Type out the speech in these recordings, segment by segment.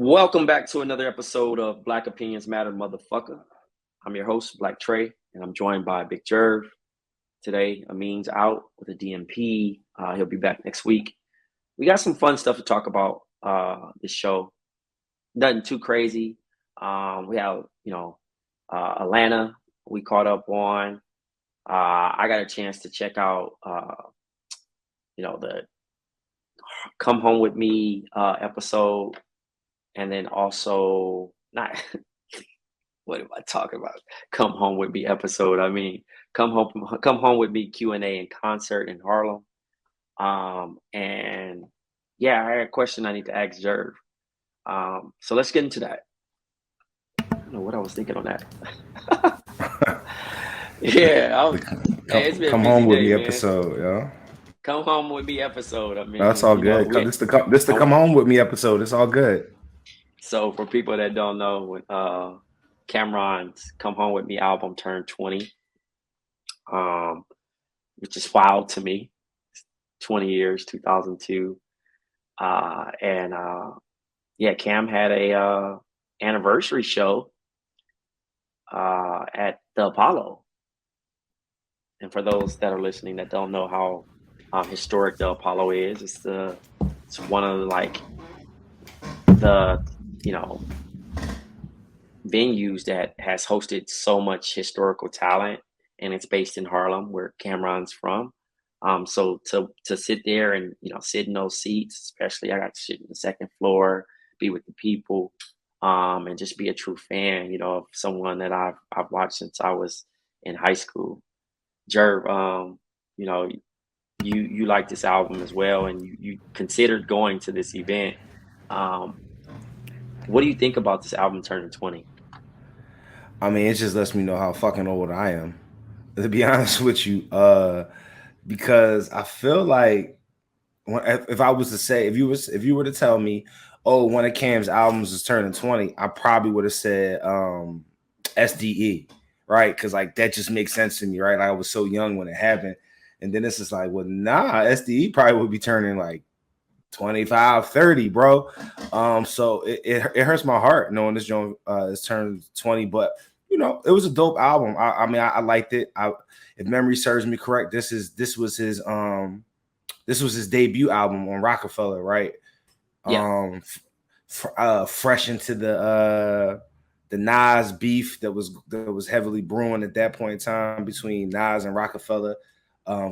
Welcome back to another episode of Black Opinions Matter, motherfucker. I'm your host, Black Trey, and I'm joined by Big Jerv. Today, Amin's out with a DMP. He'll be back next week. We got some fun stuff to talk about this show. Nothing too crazy. We have, Atlanta we caught up on. I got a chance to check out, the Come Home With Me episode. And then also, not what am I talking about? Come Home With Me episode. I mean, Come Home With Me Q&A and concert in Harlem. And yeah, I had a question I need to ask Jerv. So let's get into that. I don't know what I was thinking on that. Yeah, it's been a Come busy home with day, me man. episode, yo. Come Home With Me episode. I That's mean, all good. This the come home with me episode. It's all good. so for people that don't know, when Cameron's Come Home With Me album turned 20, um, which is wild to me. 20 years, 2002. And yeah, Cam had a anniversary show at the Apollo. And for those that are listening that don't know how historic the Apollo is, it's one of the you know venues that has hosted so much historical talent, and it's based in Harlem, where Cameron's from. So to sit there and sit in those seats, especially I got to sit in the second floor, be with the people, and just be a true fan, of someone that I've watched since I was in high school. Jerv, you know, you like this album as well, and you considered going to this event. Um, what do you think about this album turning 20? I mean, it just lets me know how fucking old I am. To be honest with you, because I feel like if I was to say, if you were to tell me, oh, one of Cam's albums is turning 20, I probably would have said SDE, right? Because like that just makes sense to me, right? Like, I was so young when it happened, and then it's just like, well, nah, SDE probably would be turning like 25, 30, bro. So it hurts my heart knowing this joint is turned 20, but it was a dope album. I mean, I liked it. If memory serves me correct, this was his debut album on Rockefeller, right? Yeah, Fresh into the Nas beef that was heavily brewing at that point in time between Nas and Rockefeller.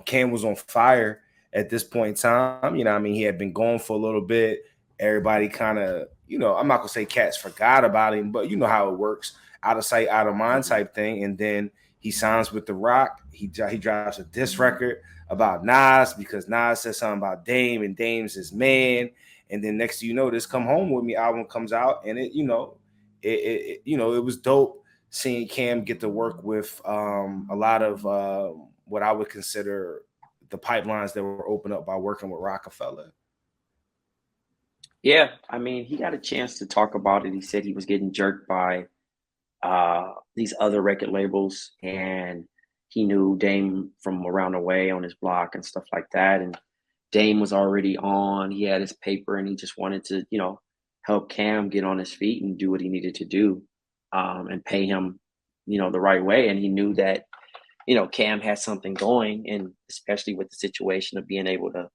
Cam was on fire at this point in time. I mean, he had been going for a little bit. Everybody kind of, I'm not gonna say cats forgot about him, but you know how it works, out of sight, out of mind hmm type thing. And then he signs with The Rock. He drives a diss record about Nas because Nas says something about Dame and Dame's his man. And then next thing you know, this Come Home With Me album comes out, and it was dope seeing Cam get to work with a lot of what I would consider the pipelines that were opened up by working with Rockefeller. yeah. I mean, he got a chance to talk about it. He said he was getting jerked by these other record labels, and he knew Dame from around the way on his block and stuff like that. And Dame was already on. He had his paper, and he just wanted to, help Cam get on his feet and do what he needed to do, and pay him, the right way. And he knew that, Cam had something going, and especially with the situation of being able to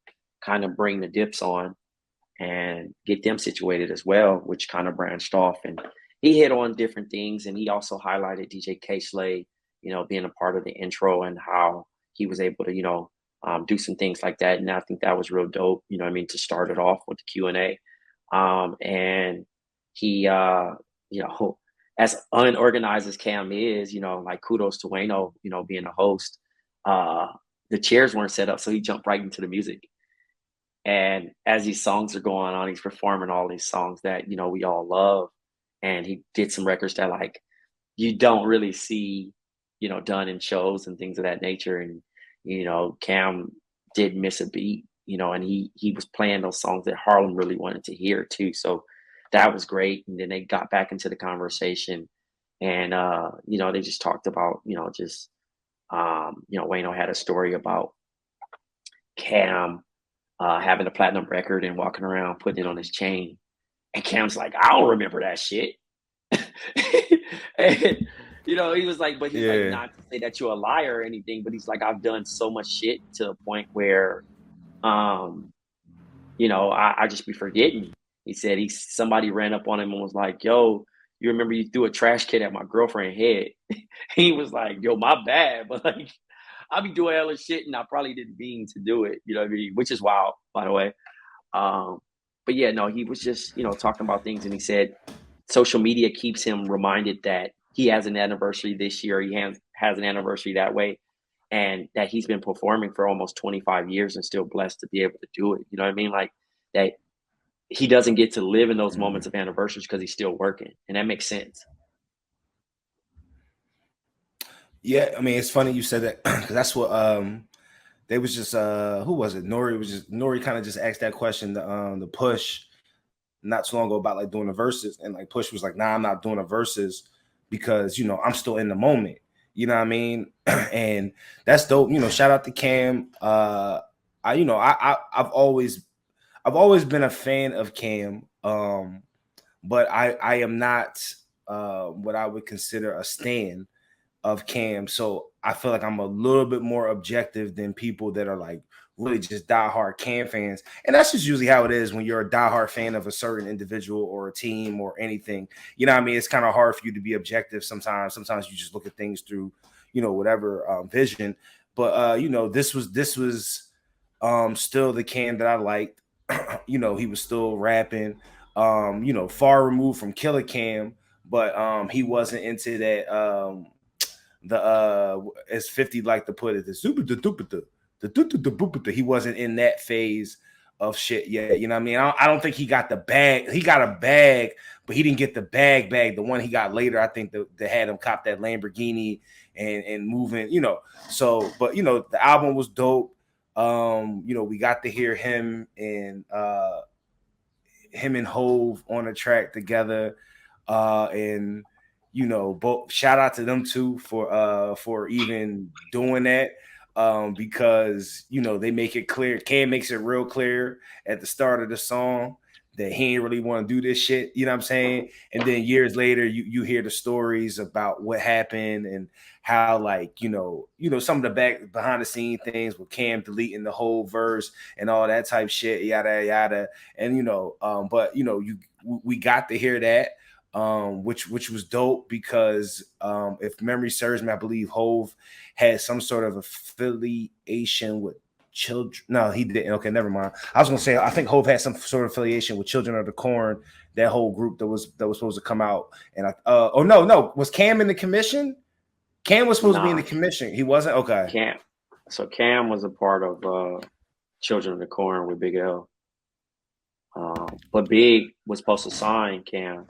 kind of bring the dips on and get them situated as well, which kind of branched off. And he hit on different things, and he also highlighted DJ K Slay, being a part of the intro and how he was able to, do some things like that. And I think that was real dope. You know what I mean, to start it off with the Q&A. And he, as unorganized as Cam is, like kudos to Wayno, being a host. The chairs weren't set up, so he jumped right into the music. And as these songs are going on, he's performing all these songs that, we all love. And he did some records that like you don't really see, done in shows and things of that nature. And, Cam did miss a beat, and he was playing those songs that Harlem really wanted to hear too. So that was great. And then they got back into the conversation, and they just talked about, Wayno had a story about Cam having a platinum record and walking around putting it on his chain. And Cam's like, I don't remember that shit. And he was like, but he's like, Yeah. not to say that you're a liar or anything, but he's like, I've done so much shit to a point where um, I just be forgetting. He said somebody ran up on him and was like, yo, you remember you threw a trash can at my girlfriend's head? He was like, yo, my bad, but like I be doing hella shit and I probably didn't mean to do it, you know what I mean? Which is wild, by the way. Um, but yeah, no, he was just, talking about things, and he said social media keeps him reminded that he has an anniversary this year, he has an anniversary that way, and that he's been performing for almost 25 years and still blessed to be able to do it. You know what I mean? Like that he doesn't get to live in those moments of anniversaries because he's still working, and that makes sense. Yeah, I mean, it's funny you said that because that's what they was just who was it? Nori kind of just asked that question the Push not too long ago about like doing the verses, and like Push was like, nah, I'm not doing the verses because I'm still in the moment. You know what I mean? And that's dope. Shout out to Cam. I've always been a fan of Cam. But I am not what I would consider a stan of Cam. So I feel like I'm a little bit more objective than people that are like really just diehard Cam fans. And that's just usually how it is when you're a diehard fan of a certain individual or a team or anything. You know what I mean? It's kind of hard for you to be objective sometimes. Sometimes you just look at things through, whatever vision. But this was still the Cam that I liked. He was still rapping, far removed from Killer Cam, but he wasn't into that the as 50 like to put it, the super the he wasn't in that phase of shit yet. You know what I mean? I don't think he got the bag. He got a bag, but he didn't get the bag. The one he got later, I think that had him cop that Lamborghini and moving, So, but the album was dope. We got to hear him and Hove on a track together. And both shout out to them too for even doing that. Because they make it clear. Cam makes it real clear at the start of the song that he ain't really want to do this shit. You know what I'm saying? And then years later, you hear the stories about what happened and how, like, some of the behind the scene things with Cam deleting the whole verse and all that type shit, yada yada. And but we got to hear that. Which was dope because if memory serves me, I believe Hove had some sort of affiliation with children. No, he didn't. Okay, never mind. I was gonna say I think Hove had some sort of affiliation with Children of the Corn, that whole group that was supposed to come out. And no, was Cam in the commission? Cam was supposed to be in the commission. He wasn't. Okay. Cam was a part of Children of the Corn with Big L. But Big was supposed to sign Cam.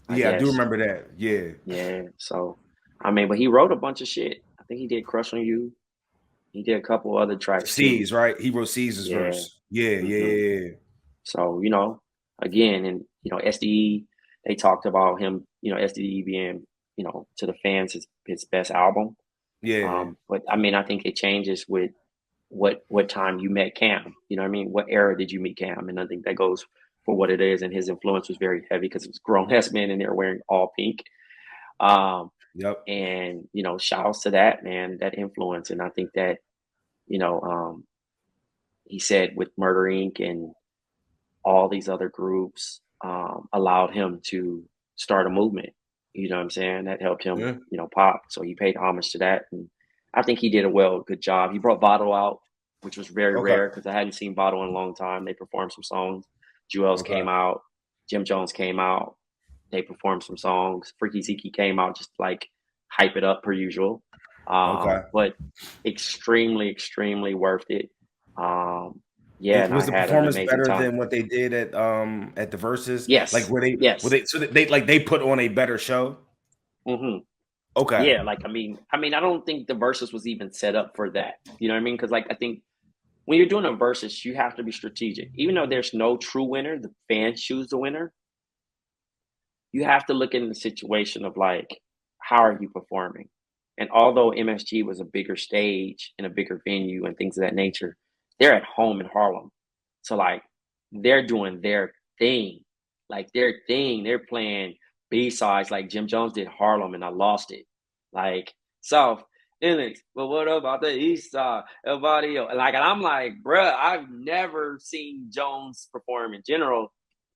I do remember that. Yeah. Yeah. So, I mean, but he wrote a bunch of shit. I think he did Crush on You. He did a couple other tracks. C's, right? He wrote C's verse. Yeah, yeah. So, again, and, SDE, they talked about him, SDE being, to the fans, his best album. Yeah. But I mean, I think it changes with what time you met Cam. You know what I mean? What era did you meet Cam? And I think that goes for what it is. And his influence was very heavy because it was grown-ass men and they were wearing all pink. Yep. And, shout outs to that, man, that influence. And I think that, he said with Murder Inc. and all these other groups allowed him to start a movement. You know what I'm saying? That helped him, pop. So he paid homage to that. And I think he did a good job. He brought Bottle out, which was very rare because I hadn't seen Bottle in a long time. They performed some songs. Jewels came out. Jim Jones came out. They performed some songs. Freaky Zeke came out just like hype it up per usual. But extremely, extremely worth it. Was the performance better than what they did at the Versus? Yes. Like they put on a better show? Mm-hmm. Okay. Yeah, like I mean, I don't think the Versus was even set up for that. You know what I mean? Because like I think when you're doing a Versus, you have to be strategic. Even though there's no true winner, the fans choose the winner. You have to look in the situation of like, how are you performing? And although MSG was a bigger stage and a bigger venue and things of that nature, they're at home in Harlem. So like they're doing their thing. like their thing. They're playing B-sides like Jim Jones did Harlem, and I lost it. Like South Illinois, but what about the East Side? Everybody else? Like, and I'm like, bruh, I've never seen Jones perform in general,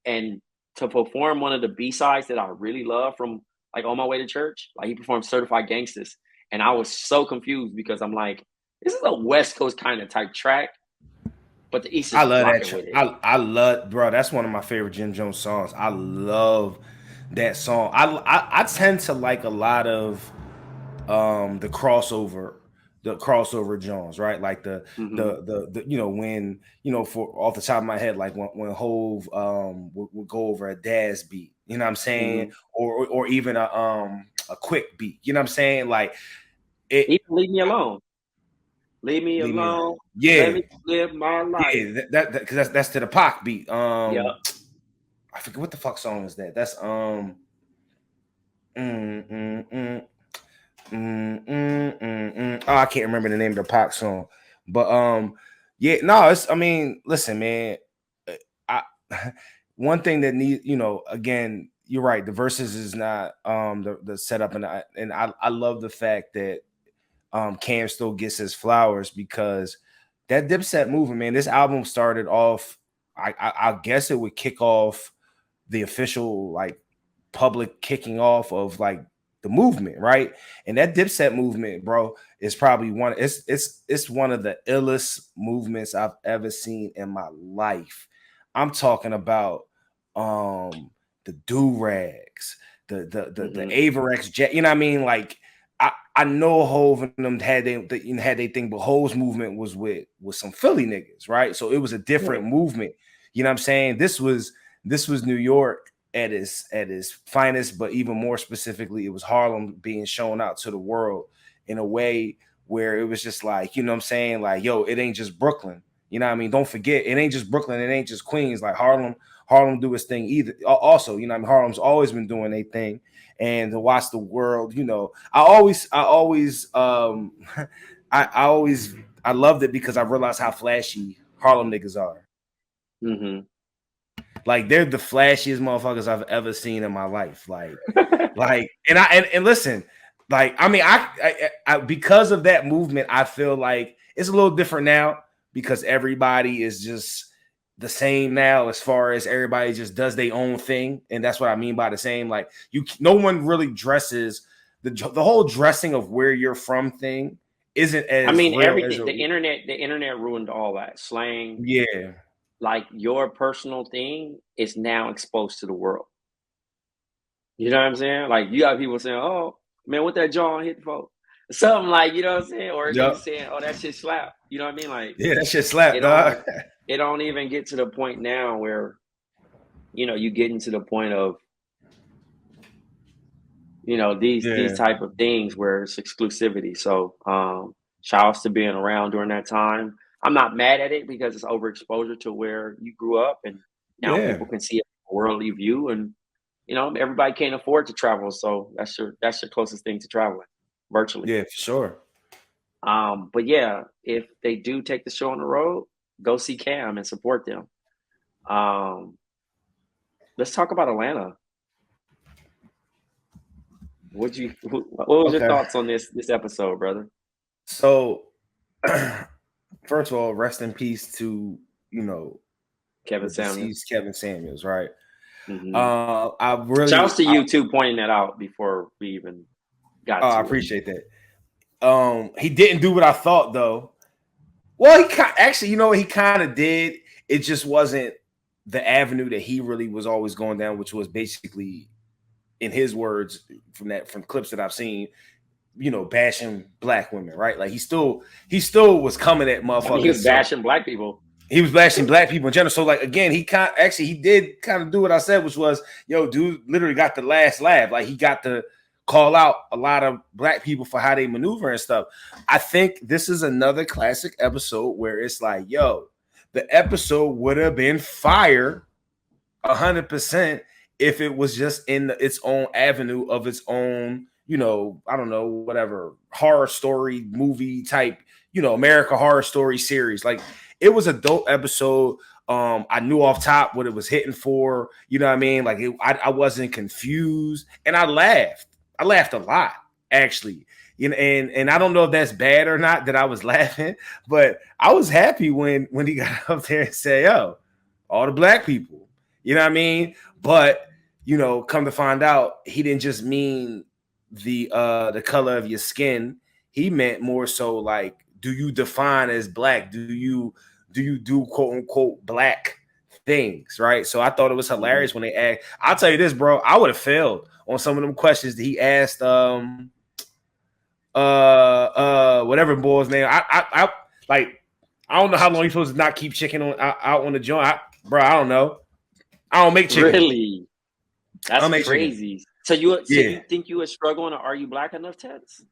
and to perform one of the B-sides that I really love from like On My Way to Church, like he performed Certified Gangsters, and I was so confused because I'm like, this is a West Coast kind of type track, but the East I is love rocking that. with it. I love, bro. That's one of my favorite Jim Jones songs. I love that song. I tend to like a lot of the crossover Jones, right? Like Mm-hmm. the you know, when, you know, for off the top of my head, like when Hove would go over a Daz beat, you know what I'm saying, Mm-hmm. or even a quick beat, you know what I'm saying, like it. Even Leave Me Alone. Leave me Leave me, alone. Let yeah, me live my life. yeah, that because that's to the Pac beat. Yeah. I forget what the fuck song is that. That's mm, mm, mm, oh, I can't remember the name of the Pac song, but yeah, no, it's. I mean, listen, man, I one thing that need, you know, again, you're right. The verses is not the setup, and I love the fact that Cam still gets his flowers, because that Dipset movement, man, this album started off. I guess it would kick off the official, like, public kicking off of like the movement, right? And that Dipset movement, bro, is probably one. It's one of the illest movements I've ever seen in my life. I'm talking about the do rags, the Mm-hmm. Averex jet. You know what I mean? Like, I know Hove and them had they thing, but Hove's movement was with some Philly niggas, right? So it was a Yeah. different movement. You know what I'm saying? This was New York at his finest, but even more specifically, it was Harlem being shown out to the world in a way where it was just like, you know what I'm saying? Like, yo, it ain't just Brooklyn. You know what I mean? Don't forget, it ain't just Brooklyn, it ain't just Queens. Like, Harlem do its thing either. Also, you know what I mean? Harlem's always been doing a thing. And to watch the world, you know, I always I loved it because I realized how flashy Harlem niggas are. Mm-hmm. Like, they're the flashiest motherfuckers I've ever seen in my life. Like, and listen, like, I mean, I because of that movement, I feel like it's a little different now because everybody is just the same now, as far as everybody just does their own thing, and that's what I mean by the same. Like, no one really dresses the whole dressing of where you're from thing isn't I as mean, real as everything. The internet ruined all that slang. yeah, Like your personal thing is now exposed to the world. You know what I'm saying? Like you got people saying, "Oh man, what that John hit for?" Something like, you know what I'm saying, or niggas yep, saying, "Oh, that shit slap." You know what I mean? Like yeah, that shit slap, it dog. don't it don't even get to the point now where you get into the point of these Yeah, type of things where it's exclusivity. So shout outs to being around during that time. I'm not mad at it because it's overexposure to where you grew up, and now yeah, people can see a worldly view, and everybody can't afford to travel, so that's your closest thing to traveling virtually. yeah, for sure. But yeah, if they do take the show on the road, go see Cam and support them. Um, let's talk about Atlanta. What was your Okay. thoughts on this episode, brother? So, first of all, rest in peace to, you know, Kevin the Samuels. deceased Kevin Samuels, right? Hmm. Shouts to I you too, pointing that out before we even got I to it. appreciate that. He didn't do what I thought, though. Well, actually, you know what, he kind of did. It just wasn't the avenue that he really was always going down, which was basically, in his words, from clips that I've seen, bashing black women, right? Like, he still was coming at I mean, he motherfuckers. was So bashing black people. he was bashing black people in general. So, like, again, he did kind of do what I said, which was, yo, dude literally got the last laugh. Like, he got to call out a lot of black people for how they maneuver and stuff. I think this is another classic episode where it's like, yo, the episode would have been fire 100% if it was just in its own avenue of its own, I don't know, whatever, horror story movie type, America Horror Story series. Like, it was a dope episode. I knew off top what it was hitting for. You know what I mean? Like I wasn't confused, and I laughed. I laughed a lot, actually. You know, and I don't know if that's bad or not that I was laughing, but I was happy when he got up there and said, "Yo, all the black people." You know what I mean? But you know, come to find out, he didn't just mean the color of your skin. He meant more so like, do you define as black? Do you do quote unquote black things, right? So I thought it was hilarious when they asked. I'll tell you this, bro. I would have failed on some of them questions that he asked. Whatever boy's name. I like. I don't know how long you're supposed to not keep chicken on out on the joint, bro. I don't know. I don't make chicken. Really? That's crazy. Chicken. So you think you would struggle in an "Are you black enough" test?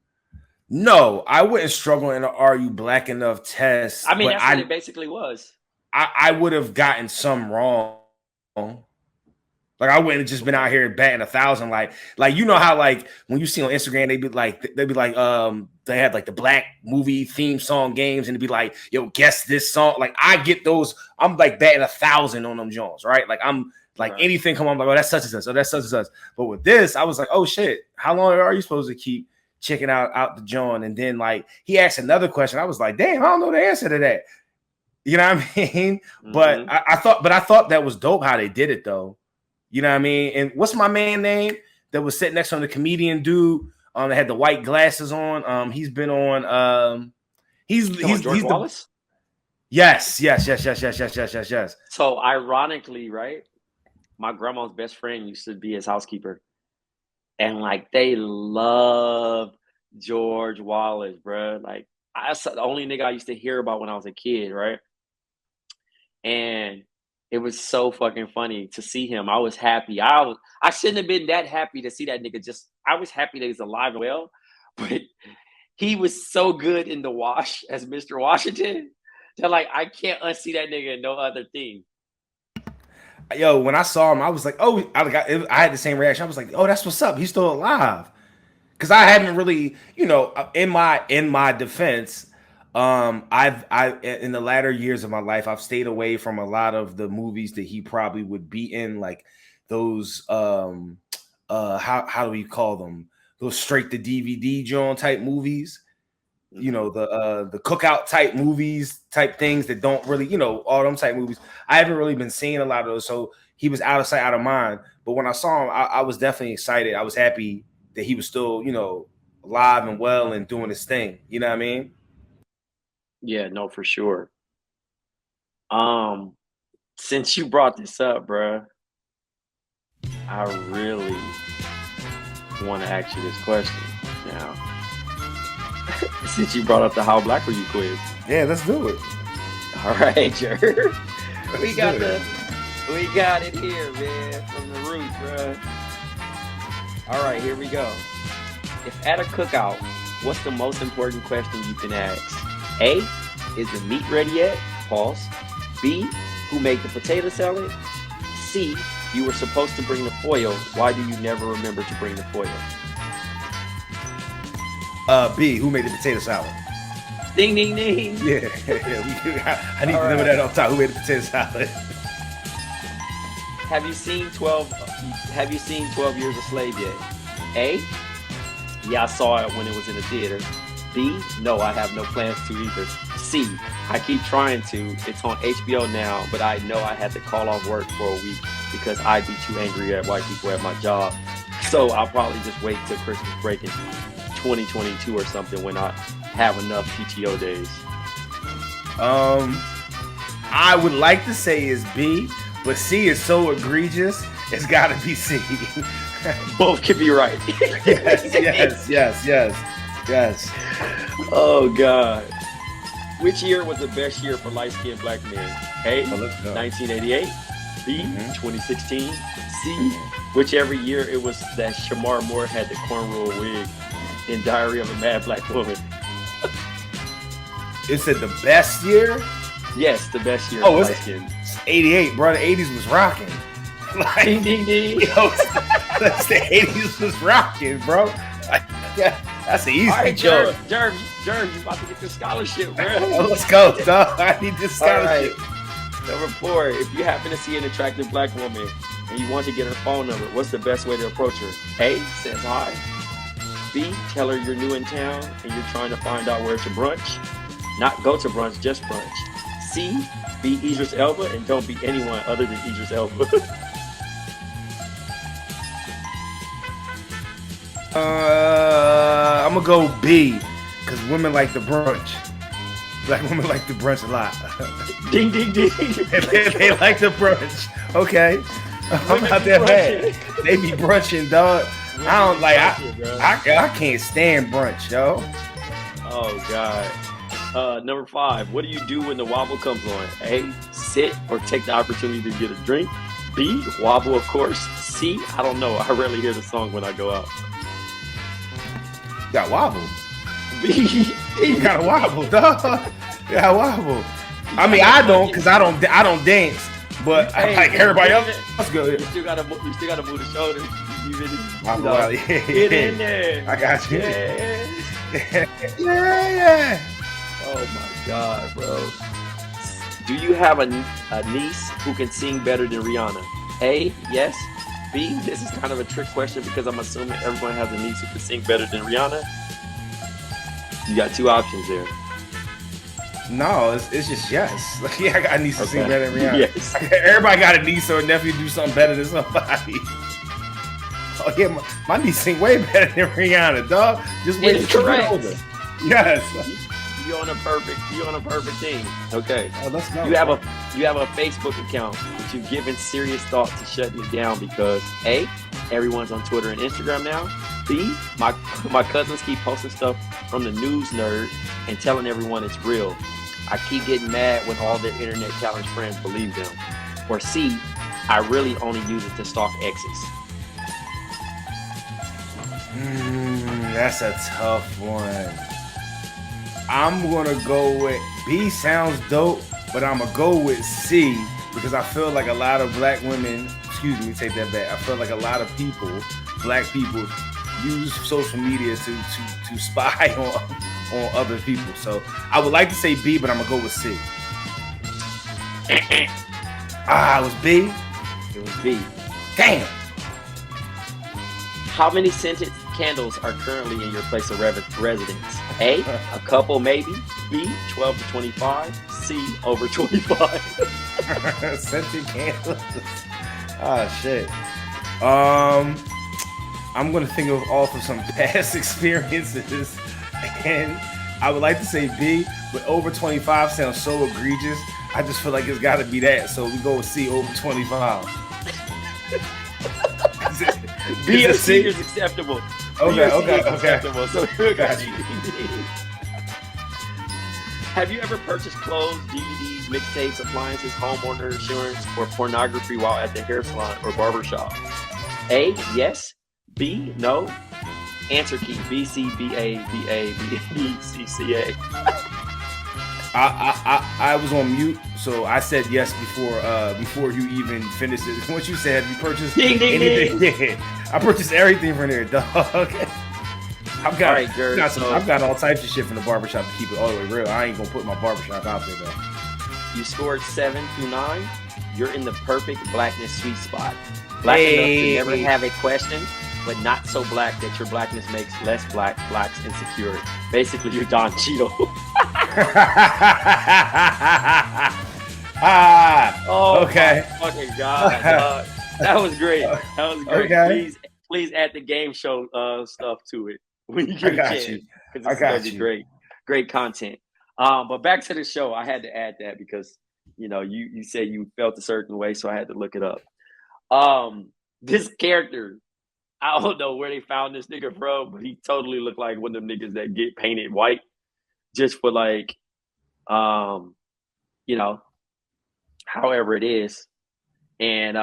No, I wouldn't struggle in an "Are you black enough" test. I mean, that's what it basically was. I would have gotten some wrong. Like I wouldn't have just been out here batting 1,000. Like you know how like when you see on Instagram they'd be like they had like the black movie theme song games and it'd be like, yo, guess this song. Like I get those. I'm like batting 1,000 on them Jones, right? Like I'm like anything come on, like, oh, that's such and such. Oh, that's such and such. But with this, I was like, oh shit, how long are you supposed to keep checking out the John? And then like he asked another question. I was like, damn, I don't know the answer to that. You know what I mean? Mm-hmm. But I thought that was dope how they did it though. You know what I mean? And what's my man name that was sitting next to the comedian dude? That had the white glasses on. He's been on. He's George Wallace. Yes. So ironically, right? My grandma's best friend used to be his housekeeper, and like they loved George Wallace, bro. Like that's the only nigga I used to hear about when I was a kid, right? And it was so fucking funny to see him. I was happy. I shouldn't have been that happy to see that nigga. I was happy that he's alive and well, but he was so good in The Wash as Mr. Washington that like I can't unsee that nigga in no other thing. Yo, when I saw him, I was like, oh, I had the same reaction. I was like, oh, that's what's up. He's still alive. Because I haven't really, you know, in my defense, I've in the latter years of my life, I've stayed away from a lot of the movies that he probably would be in, like those how do we call them? Those straight to DVD John type movies. You know, the cookout type movies type things that don't really, you know, all them type movies. I haven't really been seeing a lot of those. So he was out of sight, out of mind. But when I saw him, I was definitely excited. I was happy that he was still, you know, alive and well and doing his thing. You know what I mean? Yeah, no, for sure. Since you brought this up, bro, I really want to ask you this question now. Since you brought up the "How Black Were You" quiz. Yeah, let's do it. All right, Jerv. We got it here, man, from the root, bro. All right, here we go. If at a cookout, what's the most important question you can ask? A, is the meat ready yet? Pause. B, who made the potato salad? C, you were supposed to bring the foil. Why do you never remember to bring the foil? B, who made the potato salad? Ding, ding, ding. Yeah. I need to remember that off top. Who made the potato salad? Have you seen 12 Years a Slave yet? A, yeah, I saw it when it was in the theater. B, no, I have no plans to either. C, I keep trying to. It's on HBO now, but I know I had to call off work for a week because I'd be too angry at white people at my job. So I'll probably just wait till Christmas break in 2022 or something when I have enough PTO days. I would like to say is B, but C is so egregious, it's got to be C. Both could be right. Yes. Oh, God. Which year was the best year for light-skinned black men? A, 1988. B, 2016. C, whichever year it was that Shamar Moore had the cornrow wig in Diary of a Mad Black Woman. It said the best year? Yes, the best year. Oh, it's 88, bro. The 80s was rocking. Like, ding, ding, ding. Yo, that's the 80s was rocking, bro. Like, yeah, that's the easy joke. Jerv, you about to get this scholarship, bro. Let's go, dog. I need this scholarship. Number 4, if you happen to see an attractive black woman and you want to get her phone number, what's the best way to approach her? A, says hi. B, tell her you're new in town and you're trying to find out where to brunch. Not go to brunch, just brunch. C, be Idris Elba and don't be anyone other than Idris Elba. I'm gonna go B, because women like the brunch. Black women like the brunch a lot. Ding, ding, ding. They like the brunch. Okay. I'm not that bad. They be brunching, dog. I don't like. I can't stand brunch, yo. Oh God. Number 5. What do you do when the wobble comes on? A, sit or take the opportunity to get a drink. B, wobble, of course. C, I don't know. I rarely hear the song when I go out. You got wobble. B, You got to wobble, dog. You got wobble. I mean, I don't, cause I don't dance. But Hey, like everybody else, let's go. you still gotta move the shoulders. You really, Yeah. get in there. I got you. Yeah. Yeah. Oh my God, bro. Do you have a niece who can sing better than Rihanna? A, yes. B, this is kind of a trick question because I'm assuming everyone has a niece who can sing better than Rihanna. You got 2 options there. No, it's just yes. Like, yeah, I got a niece to sing better than Rihanna. Yes. Everybody got a niece or a nephew do something better than somebody. Oh yeah, my niece sing way better than Rihanna, dog. Just wait It's till she get correct. older. Yes. You're on a perfect team. Okay. Oh, let's go. You have a Facebook account, but you've given serious thought to shutting it down because A, everyone's on Twitter and Instagram now. B, my cousins keep posting stuff from the news nerd and telling everyone it's real. I keep getting mad when all their internet challenge friends believe them. Or C, I really only use it to stalk exes. That's a tough one. I'm gonna go with B. Sounds dope, but I'm gonna go with C because I feel like a lot of black women. Excuse me, take that back. I feel like a lot of people, black people, use social media to spy on other people. So I would like to say B, but I'm gonna go with C. It was B. It was B. Damn. How many scented candles are currently in your place of residence? A, a couple maybe. B, 12 to 25. C, over 25. Scented candles. Oh shit. I'm gonna think of off of some past experiences, and I would like to say B, but over 25 sounds so egregious. I just feel like it's got to be that. So we go with C, over 25. B or C is acceptable. Okay. Acceptable. So Got you. Have you ever purchased clothes, DVDs, mixtapes, appliances, homeowner insurance, or pornography while at the hair salon or barbershop? A, yes. B, no. Answer key: B, C, B, A, B, A, B, B, C, C, A. I was on mute, so I said yes before you even finished it. Once you said, have you purchased anything? Yeah, I purchased everything from there, dog. I've got, right, Jerv, I've got all types of shit from the barbershop to keep it all the way real. I ain't gonna put my barbershop out there though. You scored 7 through 9. You're in the perfect blackness sweet spot. Black enough to never have a question, but not so black that your blackness makes less blacks insecure. Basically, you're Don Cheadle. Oh, okay. My fucking God, dog. That was great. That was great. Okay. Please add the game show stuff to it when you get a chance. Because it's gonna be great content. But back to the show, I had to add that because you said you felt a certain way, so I had to look it up. This character, I don't know where they found this nigga from, but he totally looked like one of them niggas that get painted white just for like, however it is. And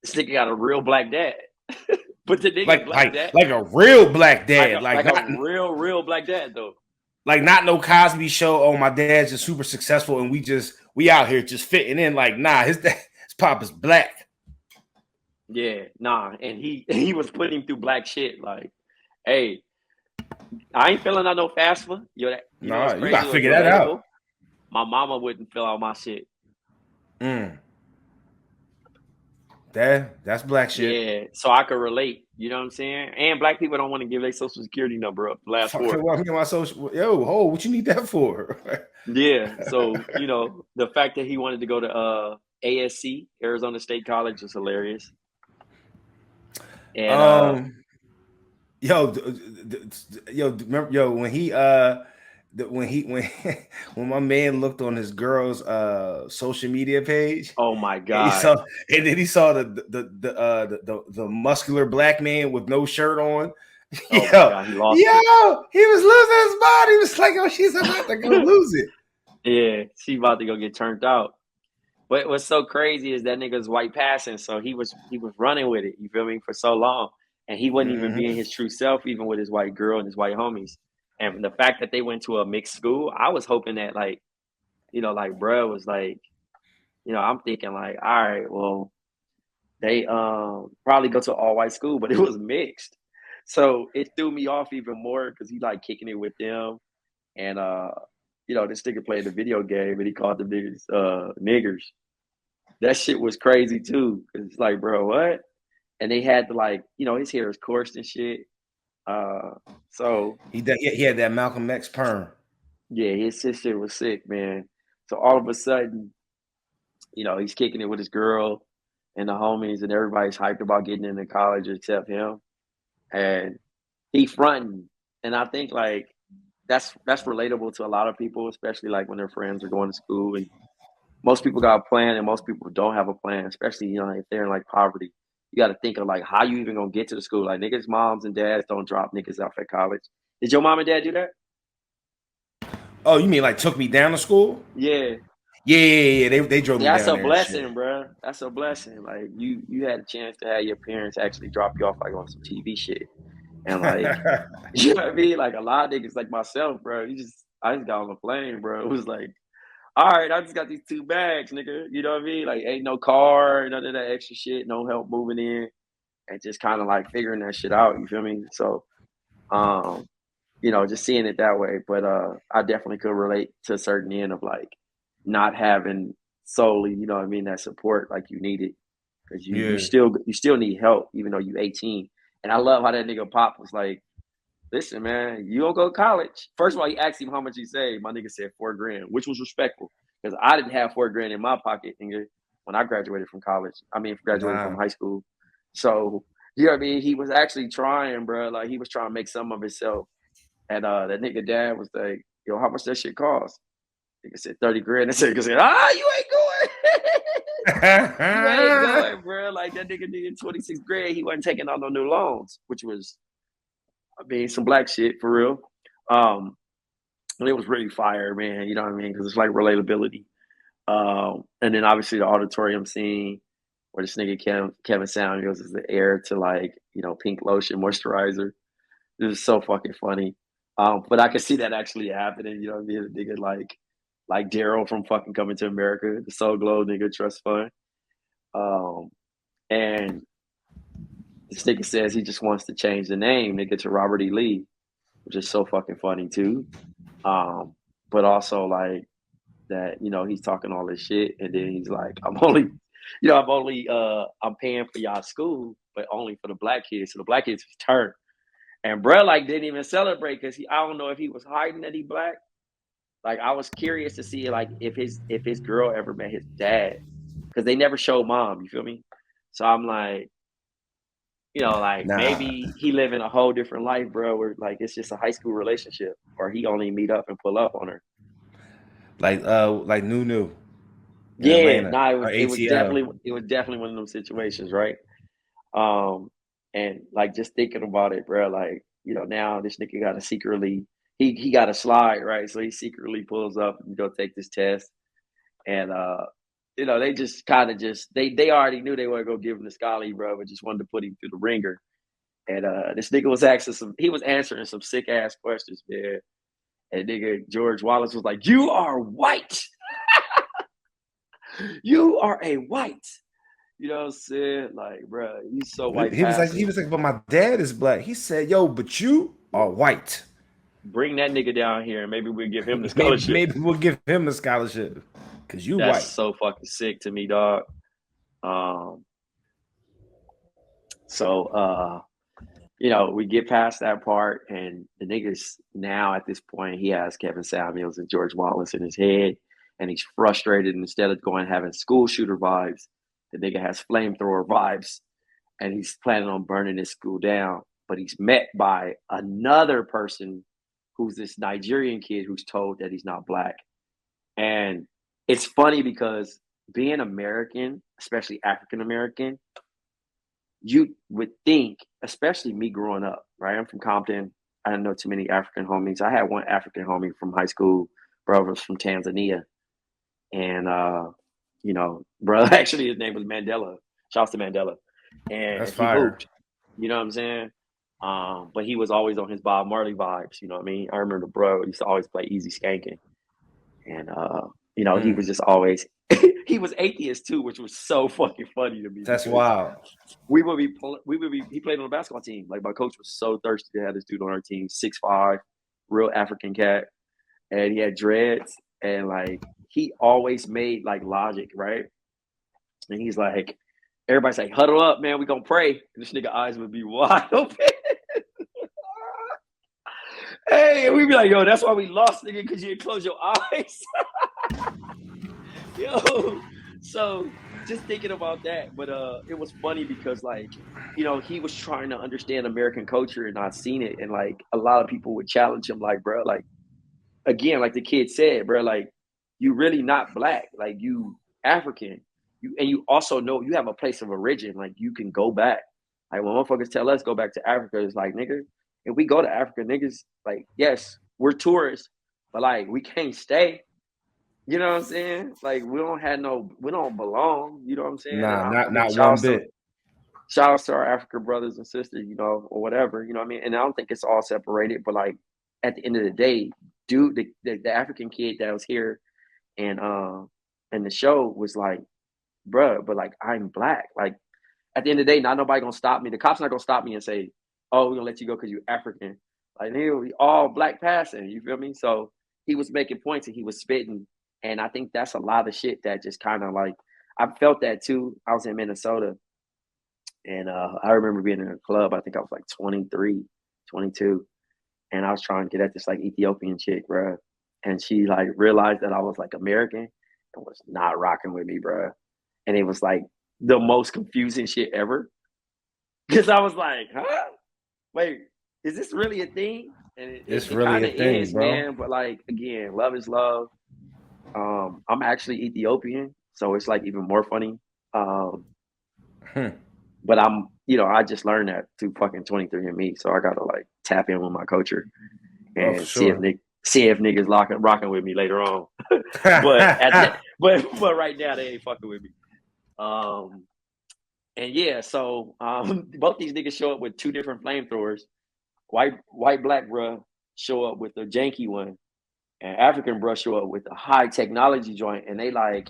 this nigga got a real black dad. But the nigga like a real black dad, like a real black dad though. Like not no Cosby show. Oh, my dad's just super successful, and we out here just fitting in. Like nah, his pop is black. Yeah, nah, and he was putting him through black shit. Like, hey, I ain't filling out no FAFSA. You gotta figure that out. My mama wouldn't fill out my shit. Mm. That's black shit. Yeah, so I could relate. You know what I'm saying? And black people don't want to give their social security number up, the last Fuck, four. what I mean, my social. Yo, ho, what you need that for? Yeah, so the fact that he wanted to go to ASC, Arizona State College, is hilarious. And um, yo, remember, yo, when he when when my man looked on his girl's social media page, oh my and he God, saw, and then he saw the muscular black man with no shirt on. oh my Yo, God, he lost it. he was losing his body. He was like, oh, she's about to go lose it. Yeah, she about to go get turned out. But what's so crazy is that nigga's white passing, so he was running with it. You feel me, for so long, and he wasn't even being Mm-hmm. his true self, even with his white girl and his white homies. And the fact that they went to a mixed school, I was hoping that like like bruh was like, I'm thinking like, all right, well, they probably go to all white school, but it was mixed, so it threw me off even more because he like kicking it with them, and this nigga played the video game and he called the niggas niggers. That shit was crazy too. Cause it's like, bro, what? And they had to like, his hair is coarse and shit. Uh, so He had that Malcolm X perm. yeah, his shit was sick, man. So all of a sudden, he's kicking it with his girl and the homies, and everybody's hyped about getting into college except him. And he fronting. And I think like that's relatable to a lot of people, especially like when their friends are going to school, and most people got a plan and most people don't have a plan, especially, if they're in like poverty. You got to think of like how you even gonna get to the school. Like niggas, moms and dads don't drop niggas off at college. Did your mom and dad do that? Oh, you mean like took me down to school? Yeah. Yeah. They drove me Yeah, that's down a there and shit. blessing, bro. That's a blessing. Like you had a chance to have your parents actually drop you off like on some TV shit. And like, you know what I mean? Like a lot of niggas like myself, bro. I just got on the plane, bro. It was like, all right, I just got these 2 bags, nigga. You know what I mean? Like, ain't no car, none of that extra shit, no help moving in, and just kind of like figuring that shit out. You feel me? So, um, just seeing it that way. But I definitely could relate to a certain end of like not having solely, you know what I mean, that support like you needed, because Yeah. you still need help even though you 18. And I love how that nigga Pop was like, listen, man, you don't go to college. First of all, he asked him how much he saved. My nigga said 4 grand, which was respectful because I didn't have 4 grand in my pocket, nigga, when I graduated from college. I mean, graduated from Nah. high school. So, you know what I mean? He was actually trying, bro. Like, he was trying to make some of himself. And that nigga dad was like, yo, how much that shit cost? Nigga said 30 grand. That nigga said, you ain't going. You ain't going, bro. Like, that nigga needed 26 grand. He wasn't taking on no new loans, which was, I mean, some black shit for real. Um, and it was really fire, man. You know what I mean? Because it's like relatability. And then obviously the auditorium scene where this nigga Kevin Samuels is the heir to like pink lotion moisturizer. It was so fucking funny. But I could see that actually happening. You know what I mean? The nigga like Daryl from fucking Coming to America, the Soul Glow nigga, trust fund. Um, and this nigga says he just wants to change the name, nigga, to Robert E. Lee, which is so fucking funny too. Um, but also like that, he's talking all this shit, and then he's like, I'm paying for y'all school, but only for the black kids. So the black kids turn. And bro, like, didn't even celebrate because I don't know if he was hiding that he black. Like, I was curious to see like if his girl ever met his dad, because they never showed mom. You feel me? So I'm like, like Nah. maybe he living a whole different life, bro. Where like it's just a high school relationship, or he only meet up and pull up on her. Like New in Yeah, Atlanta nah, or it was ATL. definitely one of those situations, right? Um, and like just thinking about it, bro, like now this nigga got to secretly he got a slide, right? So he secretly pulls up and go take this test, and they just kind of just they already knew they weren't gonna give him the scholarly, bro, but just wanted to put him through the ringer. And this nigga was he was answering some sick ass questions, man. And nigga George Wallace was like, "You are white. You are a white." You know what I'm saying? Like, bro, he's so white He passing. was like, but my dad is black. He said, yo, but you are white. Bring that nigga down here and maybe we'll give him the Maybe scholarship. maybe we'll give him a scholarship. Cause you That's white. so fucking sick to me, dog. Um, so you know, we get past that part, and the niggas now at this point, he has Kevin Samuels and George Wallace in his head, and he's frustrated. And instead of going having school shooter vibes, the nigga has flamethrower vibes, and he's planning on burning his school down. But he's met by another person who's this Nigerian kid who's told that he's not black. And it's funny because being American, especially African American, you would think, especially me growing up, right? I'm from Compton. I didn't know too many African homies. I had one African homie from high school, bro was from Tanzania. And you know, bro, actually his name was Mandela. Shouts to Mandela. That's And he fire. hooped. You know what I'm saying? But he was always on his Bob Marley vibes, you know what I mean? I remember bro used to always play Easy Skanking. And you know, he Mm, was just always he was atheist too, which was so fucking funny to me that's because wild. he played on the basketball team. Like my coach was so thirsty to have this dude on our team, 6'5", real African cat, and he had dreads, and like he always made like logic, right? And he's like, everybody's like, huddle up, man, we gonna pray. And this nigga eyes would be wide open. Hey, and we'd be like, yo, that's why we lost, nigga, because you didn't close your eyes. Yo, so just thinking about that, but it was funny because like, you know, he was trying to understand American culture and I seen it, and like a lot of people would challenge him, like, bro, like again, like the kid said, bro, like you really not black, like you African, you and you also know you have a place of origin, like you can go back. Like when motherfuckers tell us go back to Africa, it's like nigga, if we go to Africa, niggas, like yes, we're tourists, but like we can't stay. You know what I'm saying? Like we don't belong. You know what I'm saying? And Nah, I mean, not one bit. shout outs to our African brothers and sisters, you know, or whatever. You know what I mean? And I don't think it's all separated, but like at the end of the day, dude, the African kid that was here and the show was like, bruh, but like I'm black. Like at the end of the day, not nobody gonna stop me. The cops not gonna stop me and say, "Oh, we're gonna let you go because you're African." Like nigga, we all black passing. You feel me? So he was making points and he was spitting, and I think that's a lot of shit that just kind of like I felt that too. I was in Minnesota, and I remember being in a club. I think I was like 23, 22, and I was trying to get at this like Ethiopian chick, bro. And she like realized that I was like American and was not rocking with me, bro. And it was like the most confusing shit ever. Because I was like, huh? Wait, is this really a thing? And It's it really kind a of thing, is, bro. man. But like again, love is love. I'm actually Ethiopian, so it's like even more funny. Um, Hmm. but I'm, you know, I just learned that through fucking 23andMe, so I gotta like tap in with my culture Oh, for and sure. see if niggas rocking with me later on. but at the, but right now they ain't fucking with me. Um, and yeah, so both these niggas show up with two different flamethrowers. White black bruh show up with the janky one, and African bruh show up with the high technology joint. And they like,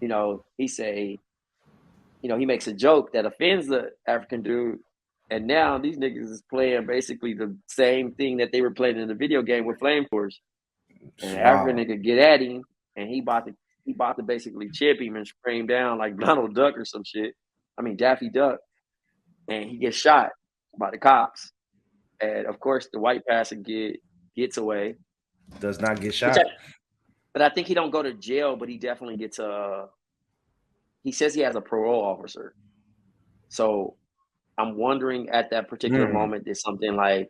you know, he say, you know, he makes a joke that offends the African dude. And now these niggas is playing basically the same thing that they were playing in the video game with flamethrowers. And It's the African wild. nigga get at him, and he about to basically chip him and spray him down like Donald Duck or some shit. I mean Daffy Duck, and he gets shot by the cops. And of course, the white passing kid gets away, Does not get which I, shot. but I think he don't go to jail, but he definitely gets a. He says he has a parole officer, so I'm wondering at that particular Mm. moment, did something like,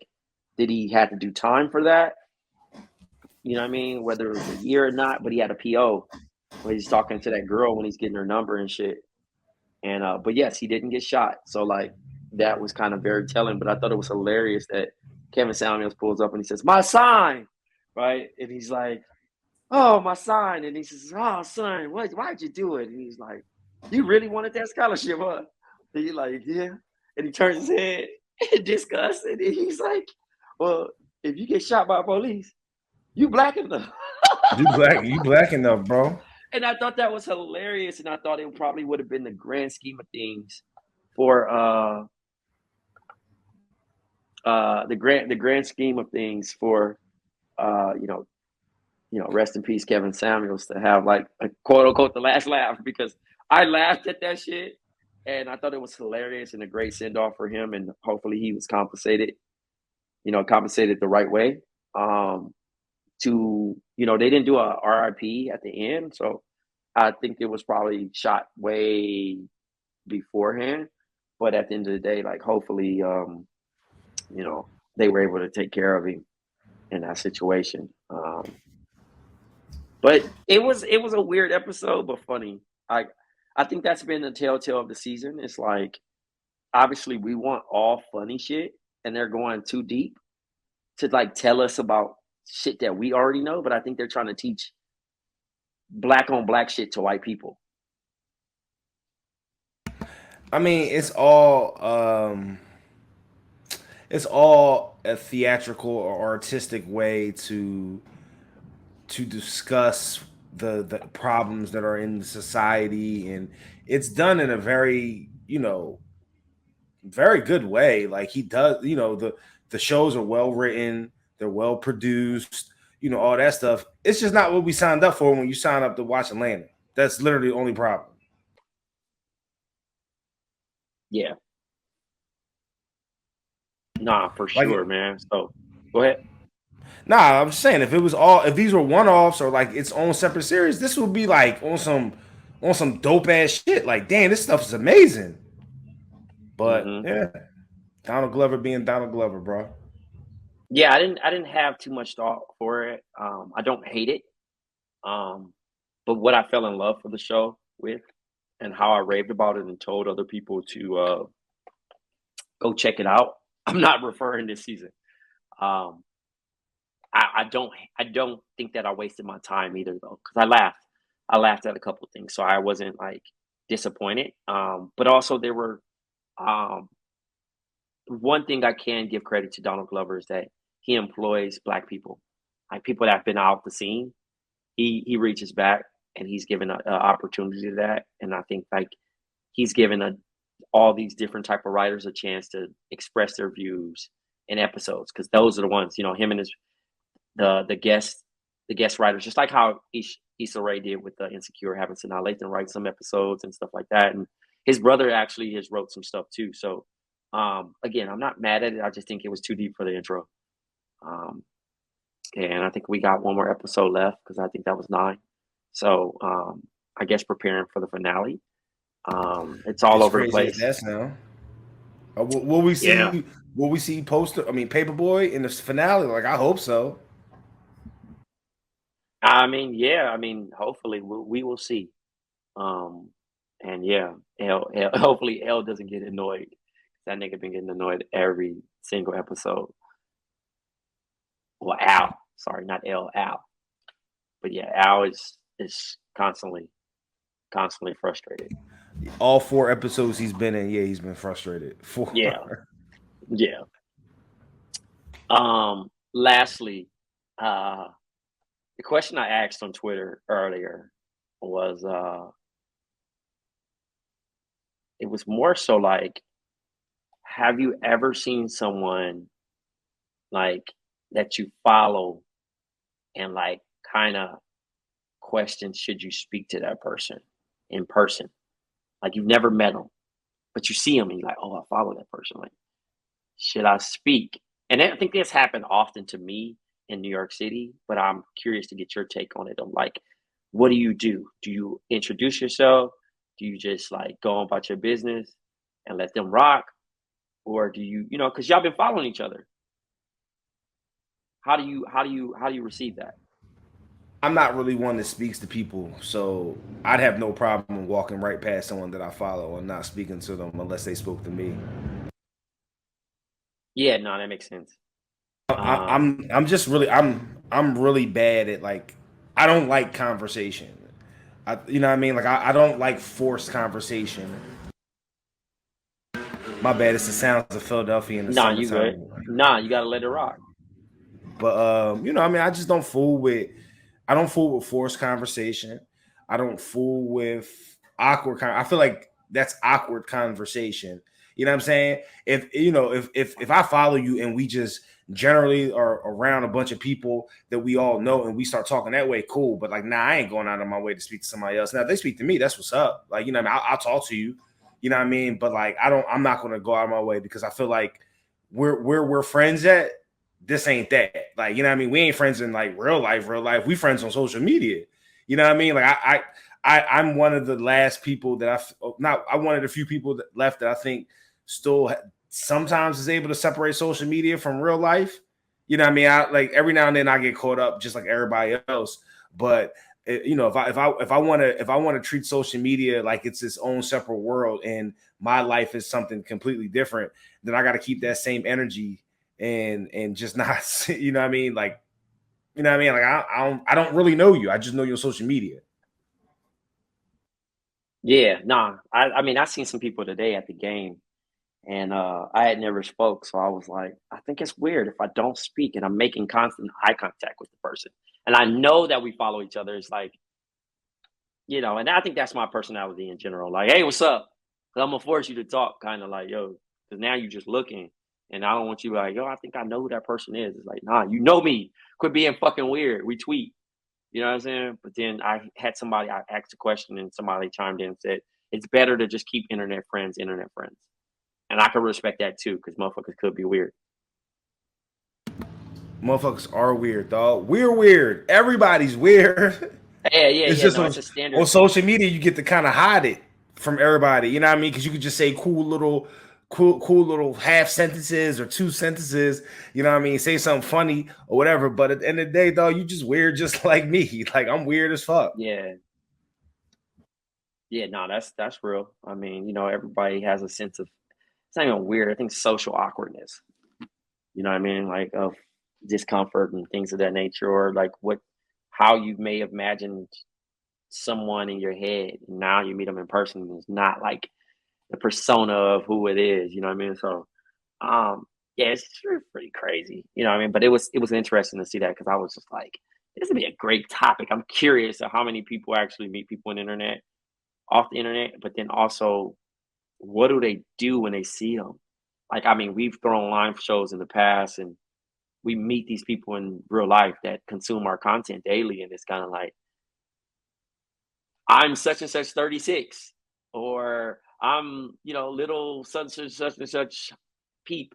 did he have to do time for that? You know what I mean? Whether it was a year or not, but he had a PO when he's talking to that girl when he's getting her number and shit. And but yes, he didn't get shot. So like that was kind of very telling. But I thought it was hilarious that Kevin Samuels pulls up and he says, "My sign," right? And he's like, "Oh, my sign," and he says, "Oh, son, why'd you do it?" And he's like, "You really wanted that scholarship, huh?" And he's like, "Yeah." And he turns his head in disgust, and he's like, "Well, if you get shot by police, you black enough." You black enough, bro. And I thought that was hilarious, and I thought it probably would have been the grand scheme of things for the grand scheme of things for you know, rest in peace, Kevin Samuels, to have like a quote unquote the last laugh, because I laughed at that shit and I thought it was hilarious and a great send off for him, and hopefully he was compensated the right way. They didn't do a RIP at the end, so I think it was probably shot way beforehand. But at the end of the day, like hopefully, they were able to take care of him in that situation. But it was a weird episode, but funny. I think that's been the telltale of the season. It's like obviously we want all funny shit, and they're going too deep to like tell us about shit that we already know. But I think they're trying to teach black on black shit to white people. I mean, it's all a theatrical or artistic way to discuss the problems that are in society, and it's done in a very very good way. Like he does, the shows are well written, they're well produced, all that stuff. It's just not what we signed up for when you sign up to watch Atlanta. That's literally the only problem. Yeah, nah, for Like, sure, man. So go ahead. nah, I'm just saying if these were one offs or like its own separate series, this would be like on some dope ass shit. Like, damn, this stuff is amazing. But Hmm. yeah, Donald Glover being Donald Glover, bro. Yeah, I didn't have too much thought for it. I don't hate it. Um, but what I fell in love for the show with, and how I raved about it and told other people to go check it out. I'm not referring this season. Um, I don't think that I wasted my time either though, because I laughed at a couple of things, so I wasn't like disappointed. But also there were um, one thing I can give credit to Donald Glover is that he employs black people, like people that have been out the scene. He reaches back and he's given a opportunity to that, and I think like he's given all these different type of writers a chance to express their views in episodes, because those are the ones, him and the guest writers, just like how Issa Rae did with the Insecure, having Sanaa Lathan write some episodes and stuff like that, and his brother actually has wrote some stuff too. So again, I'm not mad at it. I just think it was too deep for the intro. Um, and I think we got one more episode left because I think that was 9. So I guess preparing for the finale. It's all It's over the crazy as place. that now. Will we Yeah. see? Will we see poster? I mean, Paperboy in the finale? Like, I hope so. I mean, yeah. I mean, hopefully we will see. Um, and yeah, hopefully L doesn't get annoyed. That nigga been getting annoyed every single episode. Well, Al, sorry, not L, Al. But yeah, Al is constantly frustrated. All 4 episodes he's been in, yeah, he's been frustrated. Yeah, 4. yeah. Lastly, uh, the question I asked on Twitter earlier was, it was more so like, have you ever seen someone like that you follow and like kind of question should you speak to that person in person? Like you've never met them, but you see them and you're like, oh, I follow that person. Like, should I speak? And I think this happened often to me in New York City, but I'm curious to get your take on it. I'm like, what do you do? Do you introduce yourself? Do you just like go on about your business and let them rock? Or do you, because y'all been following each other. How do you receive that? I'm not really one that speaks to people, so I'd have no problem walking right past someone that I follow and not speaking to them unless they spoke to me. Yeah, no, that makes sense. I, Um, I'm just really I'm really bad at like I don't like conversation. You know what I mean? Like I don't like forced conversation. My bad. It's the sounds of Philadelphia in the nah, you good. summertime. Nah, you gotta let it rock. But I mean, I just don't fool with. I don't fool with forced conversation. I don't fool with awkward. I feel like that's awkward conversation. You know what I'm saying? If I follow you and we just generally are around a bunch of people that we all know and we start talking that way, cool. But like, nah, I ain't going out of my way to speak to somebody else. Now, if they speak to me, that's what's up. Like, you know what I mean? I'll talk to you. You know what I mean? But like, I'm not going to go out of my way because I feel like we're friends at, this ain't that. Like, you know what I mean? We ain't friends in like real life. We friends on social media. You know what I mean? Like I'm one of the last people that I'm one of the few people that left that I think still sometimes is able to separate social media from real life. You know what I mean? I like every now and then I get caught up just like everybody else. But if I want to treat social media like it's its own separate world and my life is something completely different, then I got to keep that same energy and just not, you know what I mean? Like, you know what I mean? Like I don't really know you. I just know you on social media. Yeah, nah. I mean, I seen some people today at the game, and I had never spoke, so I was like, I think it's weird if I don't speak and I'm making constant eye contact with the person, and I know that we follow each other. It's like, and I think that's my personality in general. Like, hey, what's up? 'Cause I'm gonna force you to talk, kind of like, yo, because now you're just looking, and I don't want you like, yo, I think I know who that person is. It's like, nah, you know me. Quit being fucking weird. We tweet. You know what I'm saying? But then I asked a question and somebody chimed in and said, it's better to just keep internet friends, internet friends. And I can respect that too, because motherfuckers could be weird. Motherfuckers are weird, dog. We're weird. Everybody's weird. Yeah, yeah, It's yeah. just No, on, it's a on standard. social media, you get to kind of hide it from everybody. You know what I mean? Because you could just say cool little half sentences or two sentences. You know what I mean? Say something funny or whatever. But at the end of the day, dog, you just weird, just like me. Like I'm weird as fuck. Yeah. Yeah, no, that's real. I mean, everybody has a sense of it's not even weird. I think social awkwardness. You know what I mean? Like of discomfort and things of that nature, or like how you may have imagined someone in your head, and now you meet them in person, and it's not like the persona of who it is. You know what I mean? So, yeah, it's pretty crazy. You know what I mean? But it was interesting to see that because I was just like, this would be a great topic. I'm curious of how many people actually meet people on the internet, off the internet, but then also what do they do when they see them? Like, I mean, we've thrown live shows in the past, and we meet these people in real life that consume our content daily, and it's kind of like, I'm such and such 36, or I'm, little such and such peep.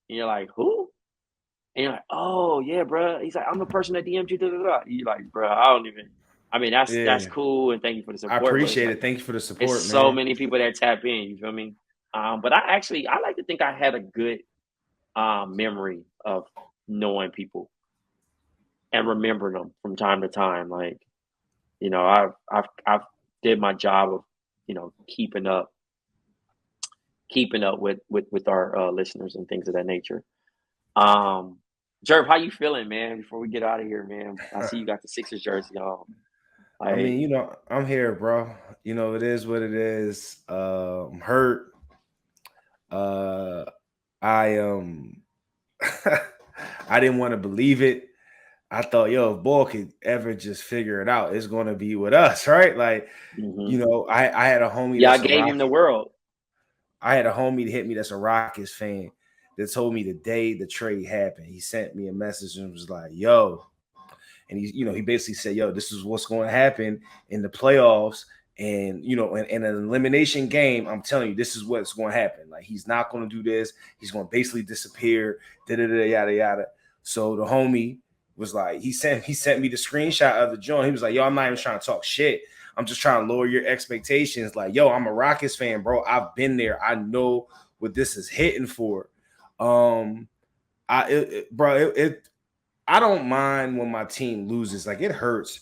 And you're like, who? And you're like, oh yeah, bro. He's like, I'm the person that DM'd you. Da, da, da. You're like, bro, I don't even. I mean, that's Yeah, cool, and thank you for the I support. But it's appreciate like, it. Thank you for the it's support, so man. many people that tap in. You feel me? But I like to think I had a good memory of knowing people and remembering them from time to time. Like, I've did my job of, keeping up with our listeners and things of that nature. Um, Jerv, how you feeling, man? Before we get out of here, man, I see you got the Sixers jersey on. I Like, mean, I'm here, bro. It is what it is. I'm hurt. Uh, I I didn't want to believe it. I thought, yo, if ball could ever just figure it out, it's gonna be with us, right? Like, hmm I had a homie yeah, I that's a gave rock. him the world. I had a homie to hit me that's a Rockets fan that told me the day the trade happened. He sent me a message and was like, yo, and he basically said, yo, this is what's going to happen in the playoffs. And, in an elimination game, I'm telling you, this is what's going to happen. Like, he's not going to do this. He's going to basically disappear, yada, yada. So the homie was like, he sent me the screenshot of the joint. He was like, yo, I'm not even trying to talk shit. I'm just trying to lower your expectations. Like, yo, I'm a Rockets fan, bro. I've been there. I know what this is hitting for. Bro, I don't mind when my team loses. Like, it hurts.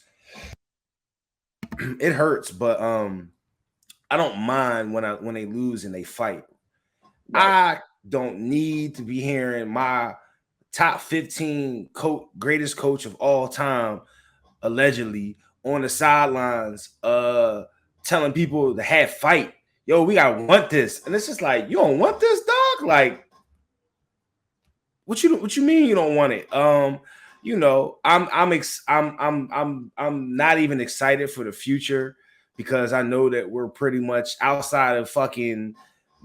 It hurts, but I don't mind when they lose and they fight. Right. I don't need to be hearing my top 15 greatest coach of all time allegedly on the sidelines telling people to have fight. Yo, we gotta want this. And it's just like, you don't want this, dog? Like, what you mean you don't want it? I'm not even excited for the future because I know that we're pretty much outside of fucking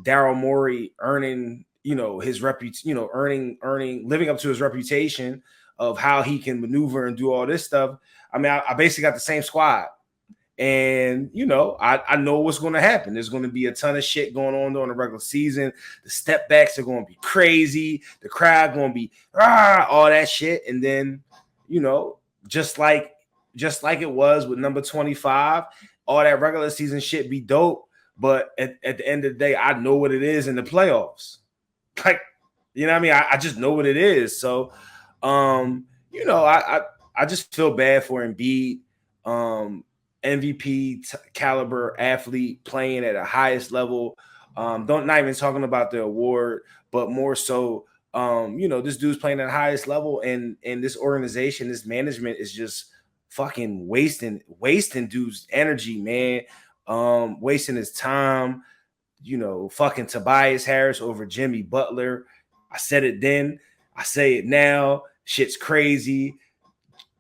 Daryl Morey earning, his living up to his reputation of how he can maneuver and do all this stuff. I mean, I basically got the same squad. And, I know what's going to happen. There's going to be a ton of shit going on during the regular season. The step backs are going to be crazy. The crowd going to be all that shit. And then, just like it was with number 25, all that regular season shit be dope. But at the end of the day, I know what it is in the playoffs. Like, you know what I mean? I just know what it is. So, I just feel bad for Embiid. MVP caliber athlete playing at a highest level. Not even talking about the award, but more so, this dude's playing at the highest level, and this organization, this management is just fucking wasting dude's energy, man. Wasting his time. Fucking Tobias Harris over Jimmy Butler. I said it then. I say it now. Shit's crazy.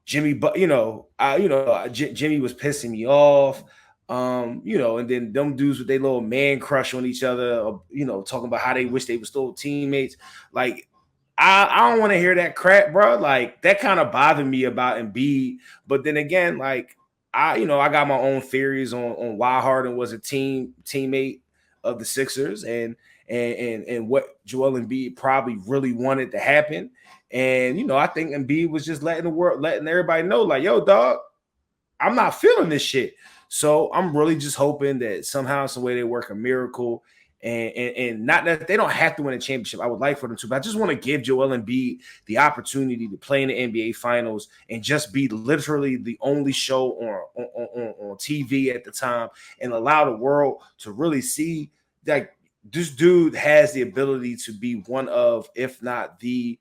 Jimmy, but Jimmy was pissing me off. And then them dudes with their little man crush on each other, talking about how they wish they were still teammates. Like, I don't want to hear that crap, bro. Like, that kind of bothered me about Embiid. But then again, like, I got my own theories on why Harden was a teammate of the Sixers and what Joel Embiid probably really wanted to happen. And, I think Embiid was just letting everybody know, like, yo, dog, I'm not feeling this shit. So I'm really just hoping that somehow, some way they work a miracle. And not that they don't have to win a championship. I would like for them to, but I just want to give Joel Embiid the opportunity to play in the NBA Finals and just be literally the only show on TV at the time and allow the world to really see that this dude has the ability to be one of, if not the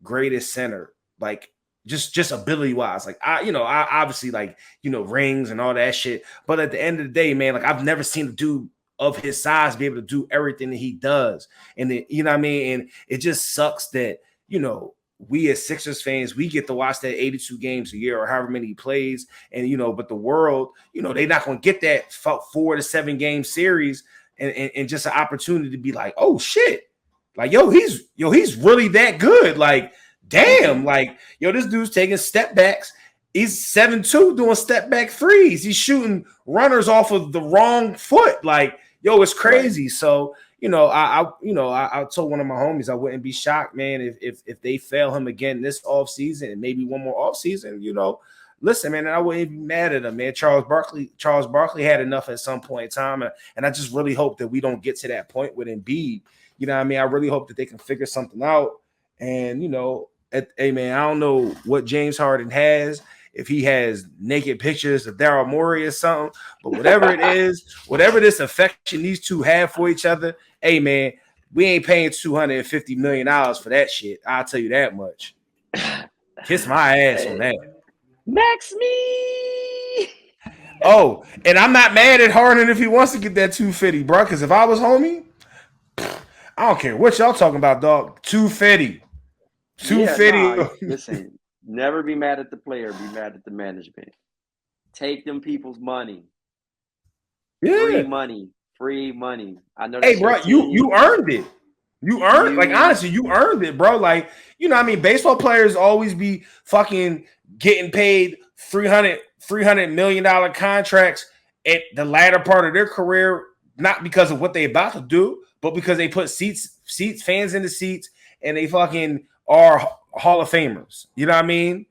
greatest center, like just ability wise. Like I obviously like, rings and all that shit. But at the end of the day, man, like I've never seen a dude of his size be able to do everything that he does. And then, you know what I mean? And it just sucks that, we as Sixers fans, we get to watch that 82 games a year or however many he plays. And, but the world, they're not going to get that 4 to 7 game series and just an opportunity to be like, oh shit. Like, he's really that good. Like, damn, like, this dude's taking step backs. He's 7'2", doing step back threes. He's shooting runners off of the wrong foot. Like, it's crazy. Right. So, I told one of my homies I wouldn't be shocked, man, if they fail him again this offseason and maybe one more offseason, listen, man, I wouldn't be mad at him, man. Charles Barkley had enough at some point in time. And I just really hope that we don't get to that point with Embiid. You know what I mean? I really hope that they can figure something out. And, hey, man, I don't know what James Harden has, if he has naked pictures of Daryl Morey or something, but whatever it is, whatever this affection these two have for each other, hey, man, we ain't paying $250 million for that shit. I'll tell you that much. Kiss my ass on that. Max me. Oh, and I'm not mad at Harden if he wants to get that 250, bro, because if I was homie, I don't care what y'all talking about, dog. 250. 250. Yeah, nah, listen, never be mad at the player. Be mad at the management. Take them people's money. Yeah. Free money. I know. Hey, bro, you earned it. You earned, like, honestly, you earned it, bro. Like, I mean, baseball players always be fucking getting paid $300 million contracts at the latter part of their career, not because of what they about to do, but because they put fans in the seats, and they fucking are Hall of Famers. You know what I mean?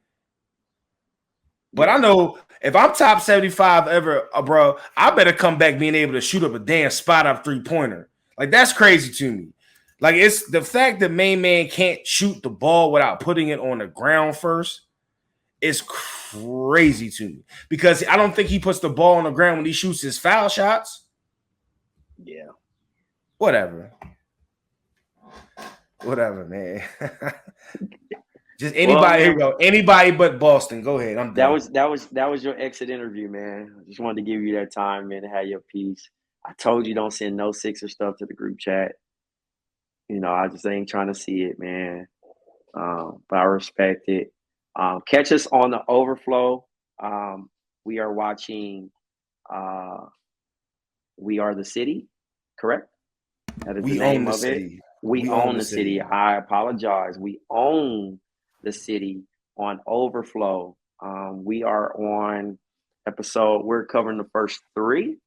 But I know if I'm top 75 ever, bro, I better come back being able to shoot up a damn spot up 3-pointer. Like, that's crazy to me. Like, it's the fact that main man can't shoot the ball without putting it on the ground first is crazy to me, because I don't think he puts the ball on the ground when he shoots his foul shots. Yeah. Whatever, man. Just anybody. Here we go. Anybody but Boston. Go ahead. I'm done. That was your exit interview, man. I just wanted to give you that time, man, to have your piece. I told you don't send no Sixer stuff to the group chat. I just ain't trying to see it, man. But I respect it. Catch us on the Overflow. We are watching We Are the City, correct? That is the We own name the of it. city. We We own own the the city. city. I apologize. We own the city on Overflow. We are on episode. We're covering the first three.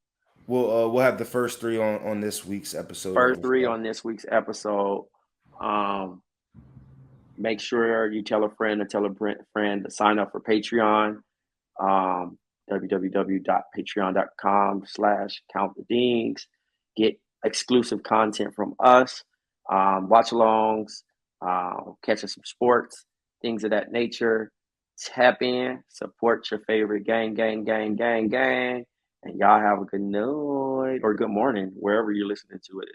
We'll have the first three on this week's episode First three Overflow. on this week's episode. Make sure you tell a friend to tell a friend to sign up for Patreon. www.patreon.com/countthedings. Get exclusive content from us, watch alongs, catching some sports, things of that nature. Tap in, support your favorite gang, gang, gang, gang, gang. And y'all have a good night or good morning, wherever you're listening to it.